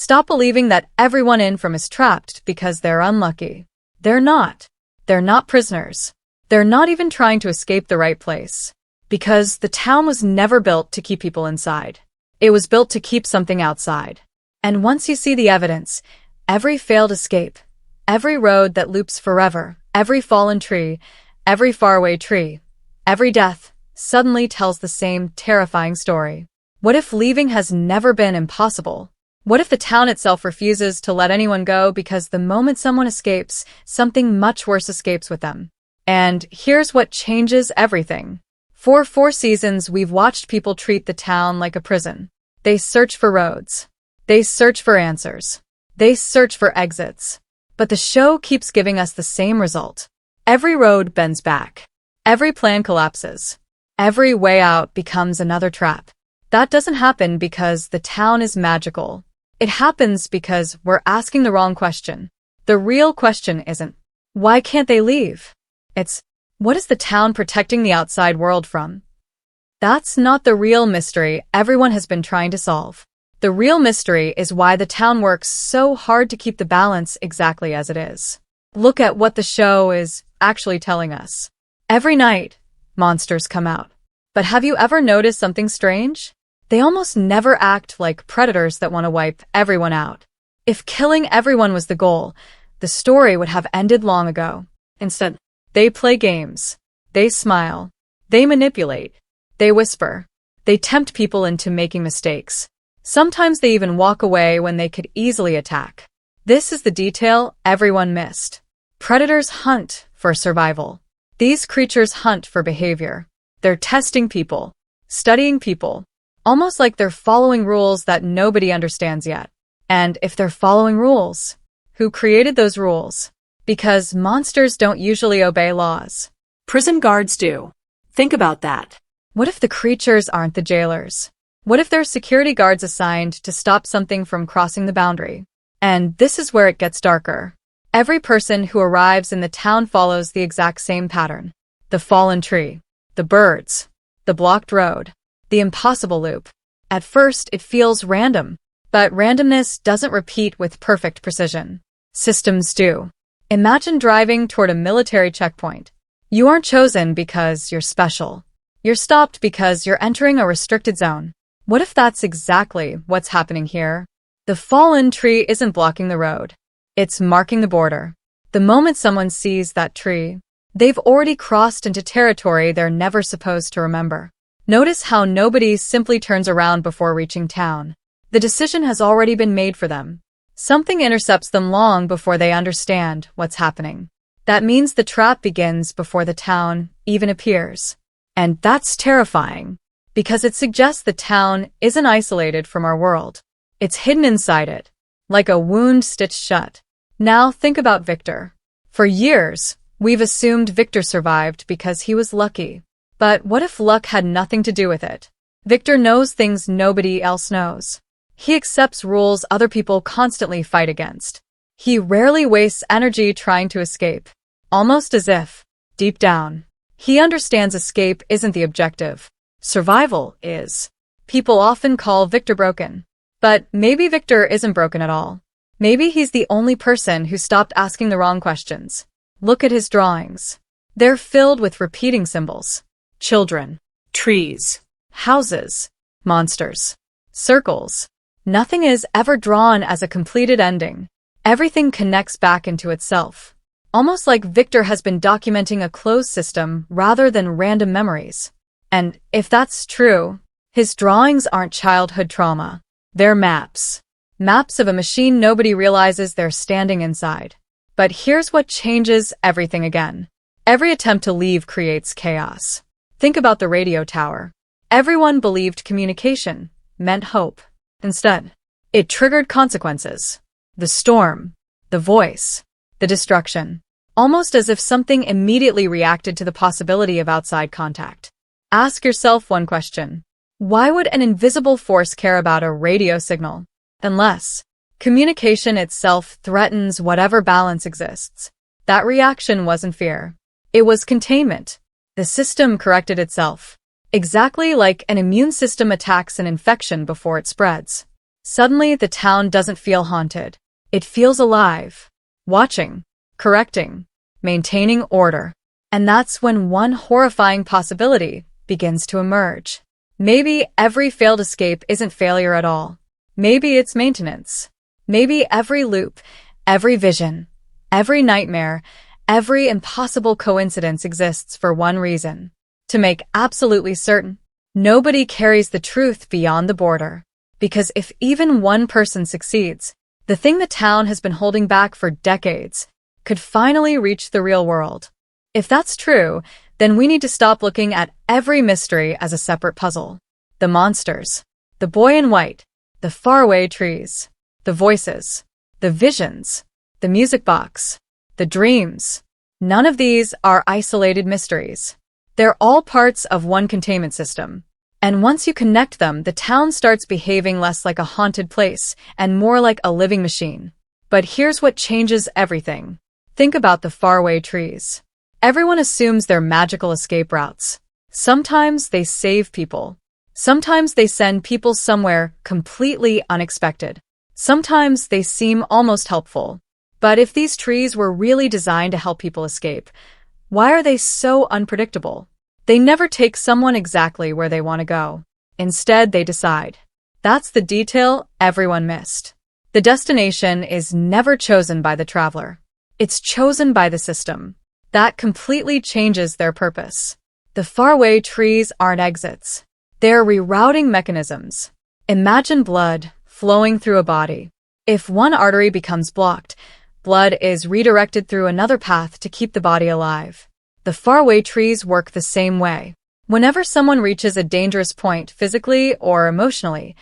Stop believing that everyone in from is trapped because they're unlucky. They're not. They're not prisoners. They're not even trying to escape the right place. Because the town was never built to keep people inside. It was built to keep something outside. And once you see the evidence, every failed escape, every road that loops forever, every fallen tree, every faraway tree, every death, suddenly tells the same terrifying story. What if leaving has never been impossible? What if the town itself refuses to let anyone go because the moment someone escapes, something much worse escapes with them? And here's what changes everything. For 4 seasons, we've watched people treat the town like a prison. They search for roads. They search for answers. They search for exits. But the show keeps giving us the same result. Every road bends back. Every plan collapses. Every way out becomes another trap. That doesn't happen because the town is magical. It happens because we're asking the wrong question. The real question isn't, why can't they leave? It's, what is the town protecting the outside world from? That's not the real mystery everyone has been trying to solve. The real mystery is why the town works so hard to keep the balance exactly as it is. Look at what the show is actually telling us. Every night, monsters come out. But have you ever noticed something strange? They almost never act like predators that want to wipe everyone out. If killing everyone was the goal, the story would have ended long ago. Instead, they play games. They smile. They manipulate. They whisper. They tempt people into making mistakes. Sometimes they even walk away when they could easily attack. This is the detail everyone missed. Predators hunt for survival. These creatures hunt for behavior. They're testing people, studying people, almost like they're following rules that nobody understands yet. And if they're following rules, who created those rules? Because monsters don't usually obey laws. Prison guards do. Think about that. What if the creatures aren't the jailers? What if they're security guards assigned to stop something from crossing the boundary? And this is where it gets darker. Every person who arrives in the town follows the exact same pattern. The fallen tree, the birds, the blocked road, the impossible loop. At first, it feels random, but randomness doesn't repeat with perfect precision. Systems do. Imagine driving toward a military checkpoint. You aren't chosen because you're special. You're stopped because you're entering a restricted zone. What if that's exactly what's happening here? The fallen tree isn't blocking the road. It's marking the border. The moment someone sees that tree, they've already crossed into territory they're never supposed to remember. Notice how nobody simply turns around before reaching town. The decision has already been made for them. Something intercepts them long before they understand what's happening. That means the trap begins before the town even appears. And that's terrifying, because it suggests the town isn't isolated from our world. It's hidden inside it, like a wound stitched shut. Now think about Victor. For years, we've assumed Victor survived because he was lucky. But what if luck had nothing to do with it? Victor knows things nobody else knows. He accepts rules other people constantly fight against. He rarely wastes energy trying to escape, almost as if, deep down, he understands escape isn't the objective. Survival is. People often call Victor broken. But maybe Victor isn't broken at all. Maybe he's the only person who stopped asking the wrong questions. Look at his drawings. They're filled with repeating symbols. Children. Trees. Houses. Monsters. Circles. Nothing is ever drawn as a completed ending. Everything connects back into itself. Almost like Victor has been documenting a closed system rather than random memories. And if that's true, his drawings aren't childhood trauma. They're maps. Maps of a machine nobody realizes they're standing inside. But here's what changes everything again. Every attempt to leave creates chaos. Think about the radio tower. Everyone believed communication meant hope. Instead, it triggered consequences. The storm, the voice, the destruction. Almost as if something immediately reacted to the possibility of outside contact. Ask yourself one question. Why would an invisible force care about a radio signal? Unless communication itself threatens whatever balance exists. That reaction wasn't fear. It was containment. The system corrected itself. Exactly like an immune system attacks an infection before it spreads. Suddenly, the town doesn't feel haunted. It feels alive, watching, correcting, maintaining order. And that's when one horrifying possibility begins to emerge. Maybe every failed escape isn't failure at all. Maybe it's maintenance. Maybe every loop, every vision, every nightmare, every impossible coincidence exists for one reason: to make absolutely certain nobody carries the truth beyond the border. Because if even one person succeeds, the thing the town has been holding back for decades could finally reach the real world. If that's true, then we need to stop looking at every mystery as a separate puzzle. The monsters, the boy in white, the faraway trees, the voices, the visions, the music box, the dreams. None of these are isolated mysteries. They're all parts of one containment system. And once you connect them, the town starts behaving less like a haunted place and more like a living machine. But here's what changes everything. Think about the faraway trees. Everyone assumes they're magical escape routes. Sometimes they save people. Sometimes they send people somewhere completely unexpected. Sometimes they seem almost helpful. But if these trees were really designed to help people escape, why are they so unpredictable? They never take someone exactly where they want to go. Instead, they decide. That's the detail everyone missed. The destination is never chosen by the traveler. It's chosen by the system. That completely changes their purpose. The faraway trees aren't exits. They're rerouting mechanisms. Imagine blood flowing through a body. If one artery becomes blocked, blood is redirected through another path to keep the body alive. The faraway trees work the same way. Whenever someone reaches a dangerous point physically or emotionally,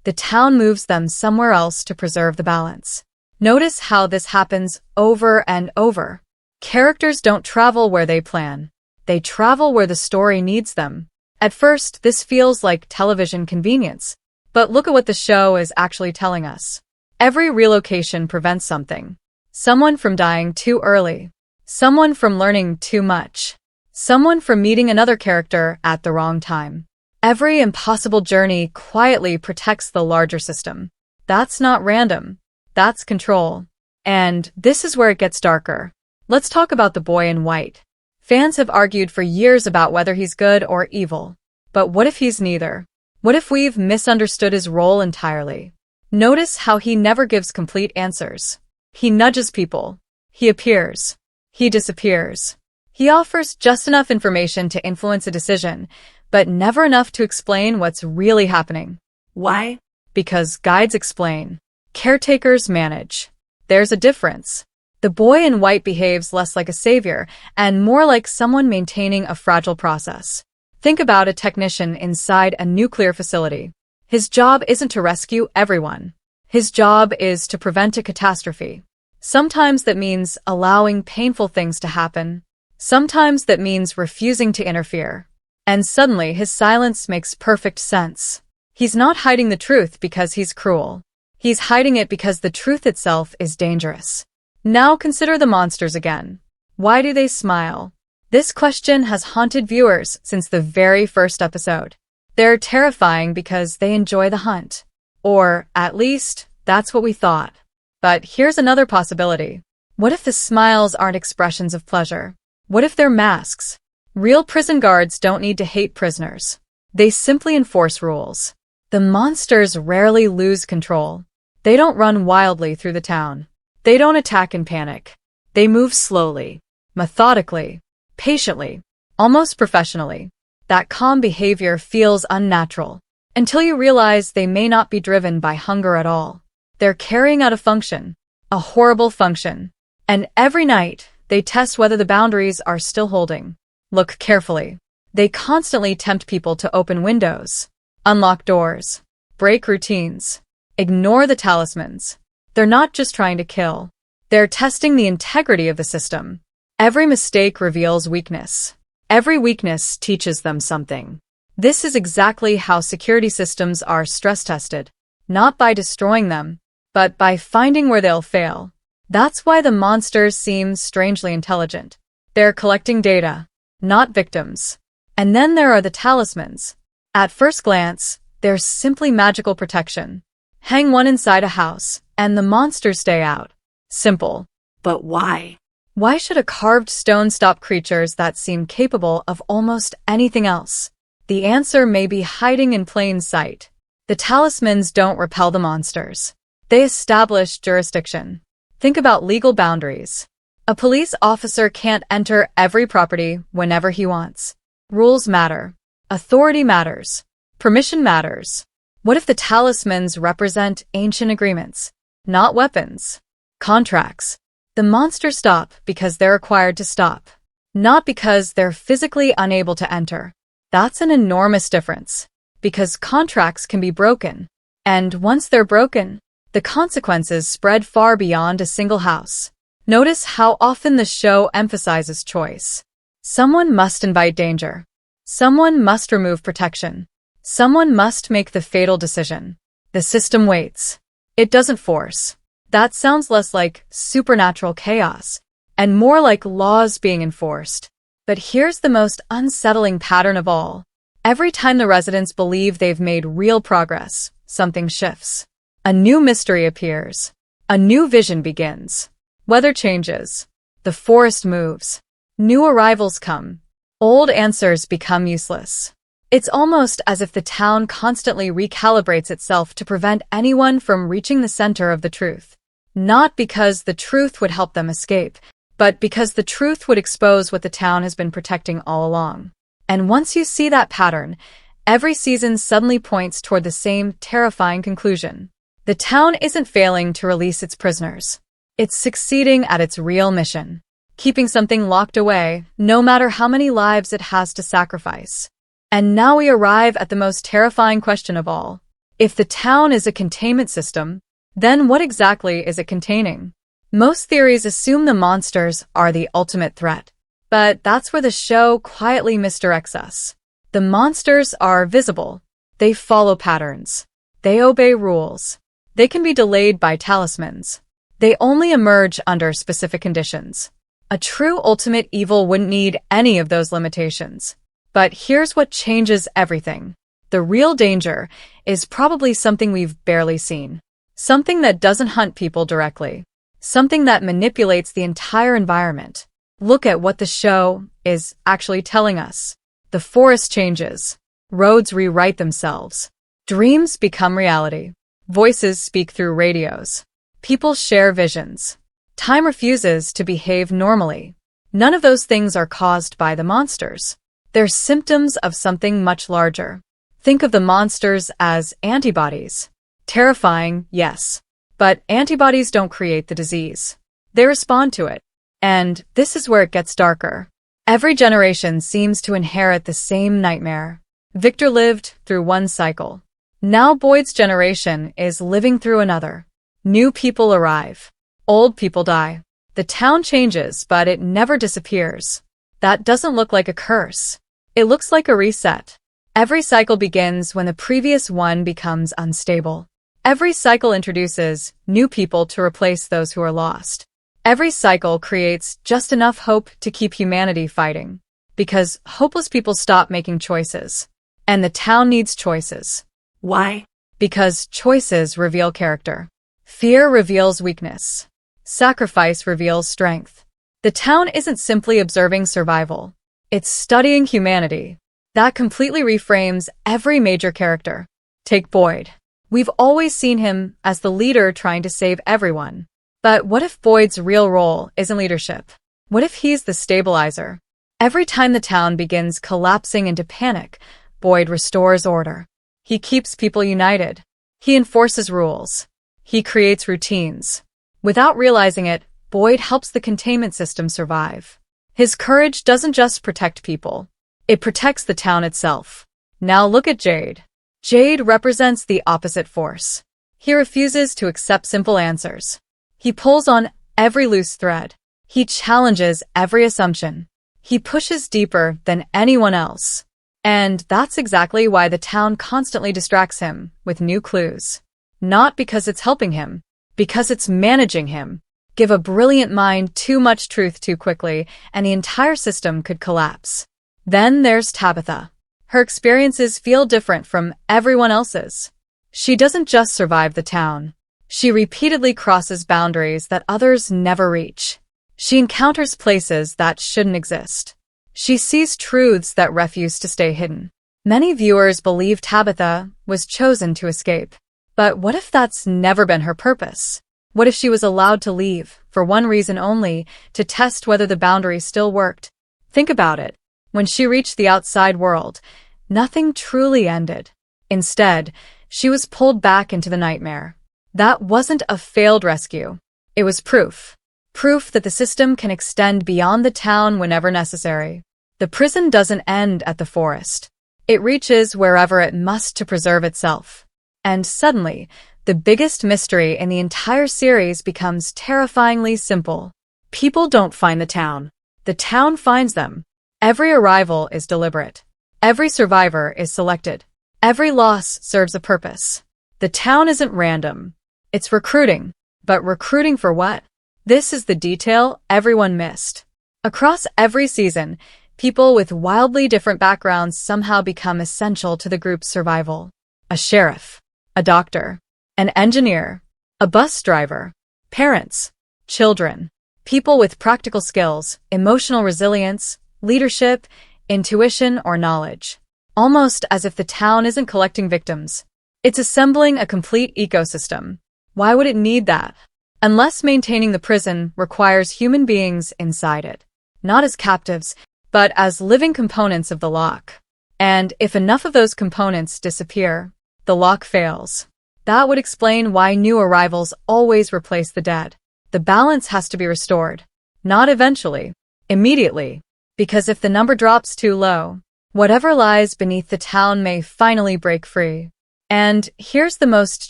the town moves them somewhere else to preserve the balance. Notice how this happens over and over. Characters don't travel where they plan. They travel where the story needs them. At first, this feels like television convenience. But look at what the show is actually telling us. Every relocation prevents something. Someone from dying too early. Someone from learning too much. Someone from meeting another character at the wrong time. Every impossible journey quietly protects the larger system. That's not random. That's control. And this is where it gets darker. Let's talk about the boy in white. Fans have argued for years about whether he's good or evil. But what if he's neither? What if we've misunderstood his role entirely? Notice how he never gives complete answers. He nudges people. He appears. He disappears. He offers just enough information to influence a decision, but never enough to explain what's really happening. Why? Because guides explain. Caretakers manage. There's a difference. The boy in white behaves less like a savior and more like someone maintaining a fragile process. Think about a technician inside a nuclear facility. His job isn't to rescue everyone. His job is to prevent a catastrophe. Sometimes that means allowing painful things to happen. Sometimes that means refusing to interfere. And suddenly his silence makes perfect sense. He's not hiding the truth because he's cruel. He's hiding it because the truth itself is dangerous. Now consider the monsters again. Why do they smile? This question has haunted viewers since the very first episode. They're terrifying because they enjoy the hunt. Or, at least, that's what we thought. But here's another possibility. What if the smiles aren't expressions of pleasure? What if they're masks? Real prison guards don't need to hate prisoners. They simply enforce rules. The monsters rarely lose control. They don't run wildly through the town. They don't attack in panic. They move slowly, methodically, patiently, almost professionally. That calm behavior feels unnatural, until you realize they may not be driven by hunger at all. They're carrying out a function, a horrible function. And every night, they test whether the boundaries are still holding. Look carefully. They constantly tempt people to open windows, unlock doors, break routines, ignore the talismans. They're not just trying to kill. They're testing the integrity of the system. Every mistake reveals weakness. Every weakness teaches them something. This is exactly how security systems are stress-tested, not by destroying them, but by finding where they'll fail. That's why the monsters seem strangely intelligent. They're collecting data, not victims. And then there are the talismans. At first glance, they're simply magical protection. Hang one inside a house, and the monsters stay out. Simple. But why? Why should a carved stone stop creatures that seem capable of almost anything else? The answer may be hiding in plain sight. The talismans don't repel the monsters. They establish jurisdiction. Think about legal boundaries. A police officer can't enter every property whenever he wants. Rules matter. Authority matters. Permission matters. What if the talismans represent ancient agreements, not weapons? Contracts. The monsters stop because they're required to stop, not because they're physically unable to enter. That's an enormous difference, because contracts can be broken. And once they're broken, the consequences spread far beyond a single house. Notice how often the show emphasizes choice. Someone must invite danger. Someone must remove protection. Someone must make the fatal decision. The system waits. It doesn't force. That sounds less like supernatural chaos and more like laws being enforced. But here's the most unsettling pattern of all. Every time the residents believe they've made real progress, something shifts. A new mystery appears. A new vision begins. Weather changes. The forest moves. New arrivals come. Old answers become useless. It's almost as if the town constantly recalibrates itself to prevent anyone from reaching the center of the truth. Not because the truth would help them escape, but because the truth would expose what the town has been protecting all along. And once you see that pattern, every season suddenly points toward the same terrifying conclusion. The town isn't failing to release its prisoners. It's succeeding at its real mission, keeping something locked away, no matter how many lives it has to sacrifice. And now we arrive at the most terrifying question of all. If the town is a containment system, then what exactly is it containing? Most theories assume the monsters are the ultimate threat. But that's where the show quietly misdirects us. The monsters are visible. They follow patterns. They obey rules. They can be delayed by talismans. They only emerge under specific conditions. A true ultimate evil wouldn't need any of those limitations. But here's what changes everything. The real danger is probably something we've barely seen. Something that doesn't hunt people directly. Something that manipulates the entire environment. Look at what the show is actually telling us. The forest changes. Roads rewrite themselves. Dreams become reality. Voices speak through radios. People share visions. Time refuses to behave normally. None of those things are caused by the monsters. They're symptoms of something much larger. Think of the monsters as antibodies. Terrifying, yes. But antibodies don't create the disease. They respond to it. And this is where it gets darker. Every generation seems to inherit the same nightmare. Victor lived through one cycle. Now Boyd's generation is living through another. New people arrive. Old people die. The town changes, but it never disappears. That doesn't look like a curse. It looks like a reset. Every cycle begins when the previous one becomes unstable. Every cycle introduces new people to replace those who are lost. Every cycle creates just enough hope to keep humanity fighting. Because hopeless people stop making choices. And the town needs choices. Why? Because choices reveal character. Fear reveals weakness. Sacrifice reveals strength. The town isn't simply observing survival. It's studying humanity. That completely reframes every major character. Take Boyd. We've always seen him as the leader trying to save everyone. But what if Boyd's real role isn't leadership? What if he's the stabilizer? Every time the town begins collapsing into panic, Boyd restores order. He keeps people united. He enforces rules. He creates routines. Without realizing it, Boyd helps the containment system survive. His courage doesn't just protect people. It protects the town itself. Now look at Jade. Jade represents the opposite force. He refuses to accept simple answers. He pulls on every loose thread. He challenges every assumption. He pushes deeper than anyone else. And that's exactly why the town constantly distracts him with new clues. Not because it's helping him, because it's managing him. Give a brilliant mind too much truth too quickly, and the entire system could collapse. Then there's Tabitha. Her experiences feel different from everyone else's. She doesn't just survive the town. She repeatedly crosses boundaries that others never reach. She encounters places that shouldn't exist. She sees truths that refuse to stay hidden. Many viewers believe Tabitha was chosen to escape. But what if that's never been her purpose? What if she was allowed to leave, for one reason only, to test whether the boundary still worked? Think about it. When she reached the outside world, nothing truly ended. Instead, she was pulled back into the nightmare. That wasn't a failed rescue. It was proof. Proof that the system can extend beyond the town whenever necessary. The prison doesn't end at the forest. It reaches wherever it must to preserve itself. And suddenly, the biggest mystery in the entire series becomes terrifyingly simple. People don't find the town. The town finds them. Every arrival is deliberate. Every survivor is selected. Every loss serves a purpose. The town isn't random. It's recruiting. But recruiting for what? This is the detail everyone missed. Across every season, people with wildly different backgrounds somehow become essential to the group's survival. A sheriff, a doctor, an engineer, a bus driver, parents, children, people with practical skills, emotional resilience, leadership, intuition, or knowledge. Almost as if the town isn't collecting victims. It's assembling a complete ecosystem. Why would it need that? Unless maintaining the prison requires human beings inside it. Not as captives, but as living components of the lock. And if enough of those components disappear, the lock fails. That would explain why new arrivals always replace the dead. The balance has to be restored. Not eventually. Immediately. Because if the number drops too low, whatever lies beneath the town may finally break free. And here's the most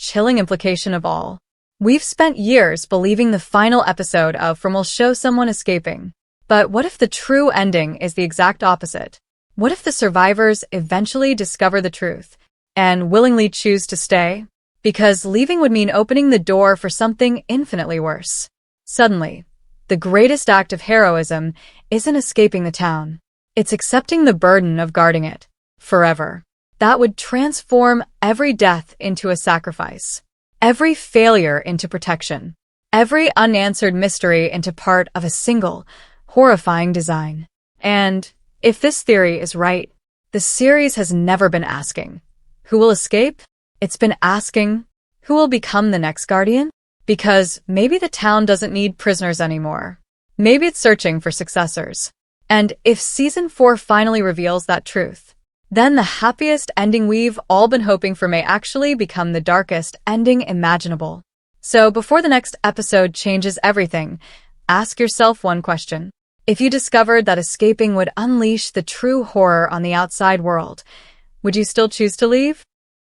chilling implication of all. We've spent years believing the final episode of From will show someone escaping. But what if the true ending is the exact opposite? What if the survivors eventually discover the truth and willingly choose to stay? Because leaving would mean opening the door for something infinitely worse. Suddenly, the greatest act of heroism isn't escaping the town. It's accepting the burden of guarding it forever. That would transform every death into a sacrifice. Every failure into protection. Every unanswered mystery into part of a single, horrifying design. And if this theory is right, the series has never been asking, who will escape? It's been asking, who will become the next guardian? Because maybe the town doesn't need prisoners anymore. Maybe it's searching for successors. And if Season 4 finally reveals that truth, then the happiest ending we've all been hoping for may actually become the darkest ending imaginable. So before the next episode changes everything, ask yourself one question. If you discovered that escaping would unleash the true horror on the outside world, would you still choose to leave?